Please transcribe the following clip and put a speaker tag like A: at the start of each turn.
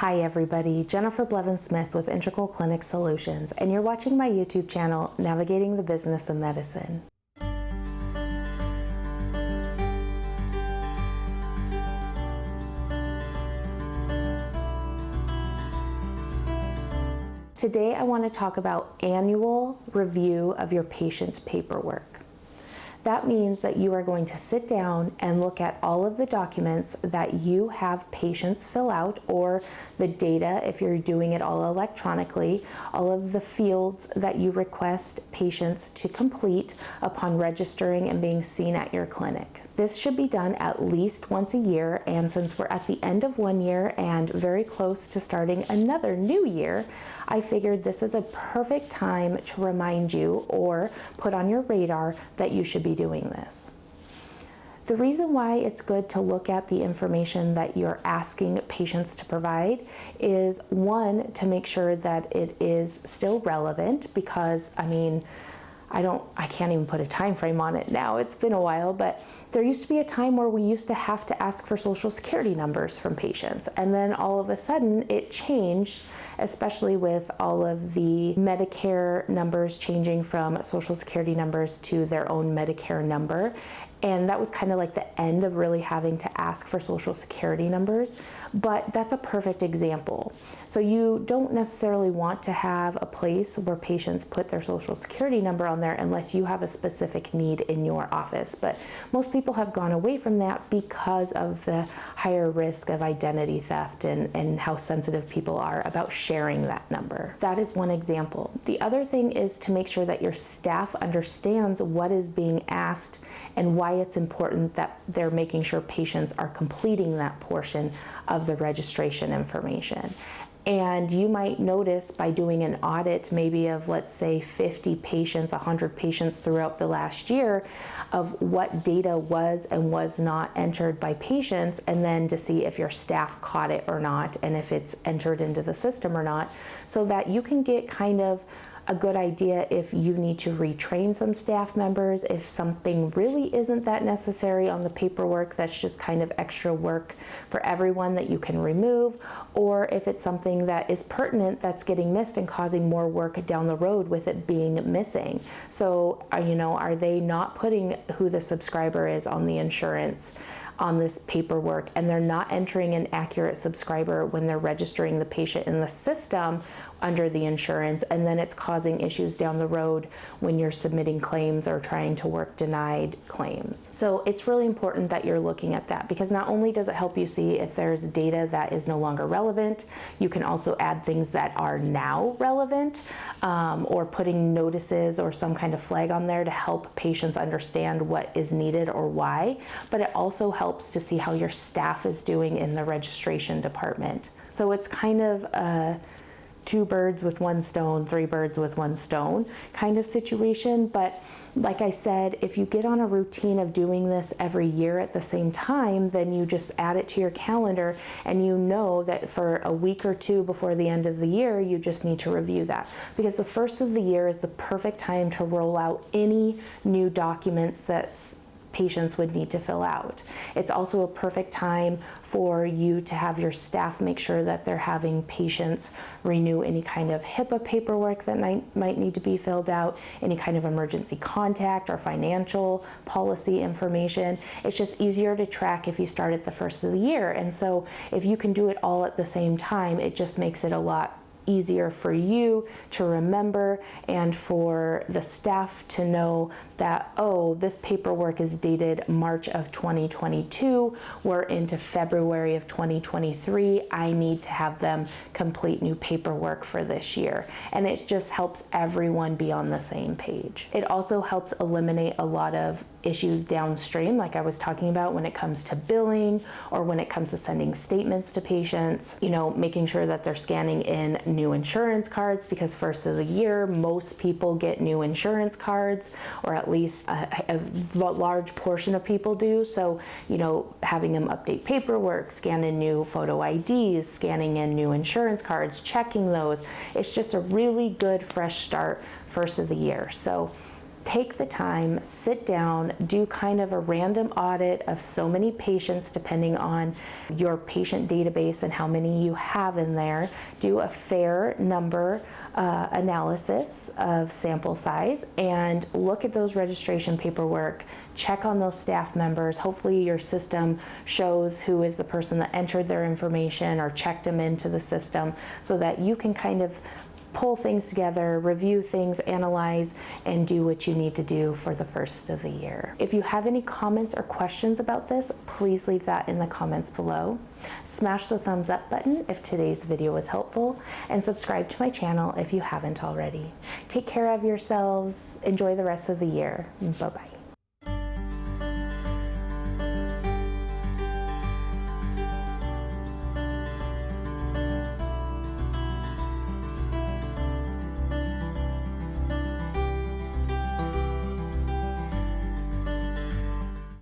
A: Hi everybody, Jennifer Blevins-Smith with Integral Clinic Solutions, and you're watching my YouTube channel, Navigating the Business of Medicine. Today I want to talk about annual review of your patient paperwork. That means that you are going to sit down and look at all of the documents that you have patients fill out, or the data if you're doing it all electronically, all of the fields that you request patients to complete upon registering and being seen at your clinic. This should be done at least once a year, and since we're at the end of one year and very close to starting another new year, I figured this is a perfect time to remind you or put on your radar that you should be doing this. The reason why it's good to look at the information that you're asking patients to provide is, one, to make sure that it is still relevant, because I can't even put a time frame on it now. It's been a while, but there used to be a time where we used to have to ask for Social Security numbers from patients, and then all of a sudden it changed, especially with all of the Medicare numbers changing from Social Security numbers to their own Medicare number. And that was kind of like the end of really having to ask for Social Security numbers, but that's a perfect example. So you don't necessarily want to have a place where patients put their Social Security number on there unless you have a specific need in your office. But most people have gone away from that because of the higher risk of identity theft and how sensitive people are about sharing that number. That is one example. The other thing is to make sure that your staff understands what is being asked and why it's important that they're making sure patients are completing that portion of the registration information. And you might notice by doing an audit maybe of, let's say, 50 patients, 100 patients throughout the last year, of what data was and was not entered by patients, and then to see if your staff caught it or not, and if it's entered into the system or not, so that you can get kind of a good idea if you need to retrain some staff members, if something really isn't that necessary on the paperwork that's just kind of extra work for everyone that you can remove, or if it's something that is pertinent that's getting missed and causing more work down the road with it being missing. So, are they not putting who the subscriber is on the insurance on this paperwork, and they're not entering an accurate subscriber when they're registering the patient in the system under the insurance, and then it's causing issues down the road when you're submitting claims or trying to work denied claims. So it's really important that you're looking at that, because not only does it help you see if there's data that is no longer relevant, you can also add things that are now relevant, or putting notices or some kind of flag on there to help patients understand what is needed or why, but it also helps to see how your staff is doing in the registration department. So it's kind of a 2 birds with 1 stone, 3 birds with 1 stone kind of situation. But like I said, if you get on a routine of doing this every year at the same time, then you just add it to your calendar, and you know that for a week or 2 before the end of the year, you just need to review that. Because the first of the year is the perfect time to roll out any new documents that patients would need to fill out. It's also a perfect time for you to have your staff make sure that they're having patients renew any kind of HIPAA paperwork that might need to be filled out, any kind of emergency contact or financial policy information. It's just easier to track if you start at the first of the year. And so if you can do it all at the same time, it just makes it a lot easier for you to remember, and for the staff to know that, oh, this paperwork is dated March of 2022, we're into February of 2023, I need to have them complete new paperwork for this year. And it just helps everyone be on the same page. It also helps eliminate a lot of issues downstream, like I was talking about, when it comes to billing or when it comes to sending statements to patients, making sure that they're scanning in new insurance cards, because first of the year, most people get new insurance cards, or at least a large portion of people do. So, having them update paperwork, scan in new photo IDs, scanning in new insurance cards, checking those, it's just a really good fresh start first of the year. So take the time, sit down, do kind of a random audit of so many patients depending on your patient database and how many you have in there. Do a fair number analysis of sample size and look at those registration paperwork. Check on those staff members. Hopefully your system shows who is the person that entered their information or checked them into the system so that you can kind of pull things together, review things, analyze, and do what you need to do for the first of the year. If you have any comments or questions about this, please leave that in the comments below. Smash the thumbs up button if today's video was helpful, and subscribe to my channel if you haven't already. Take care of yourselves. Enjoy the rest of the year. Bye-bye.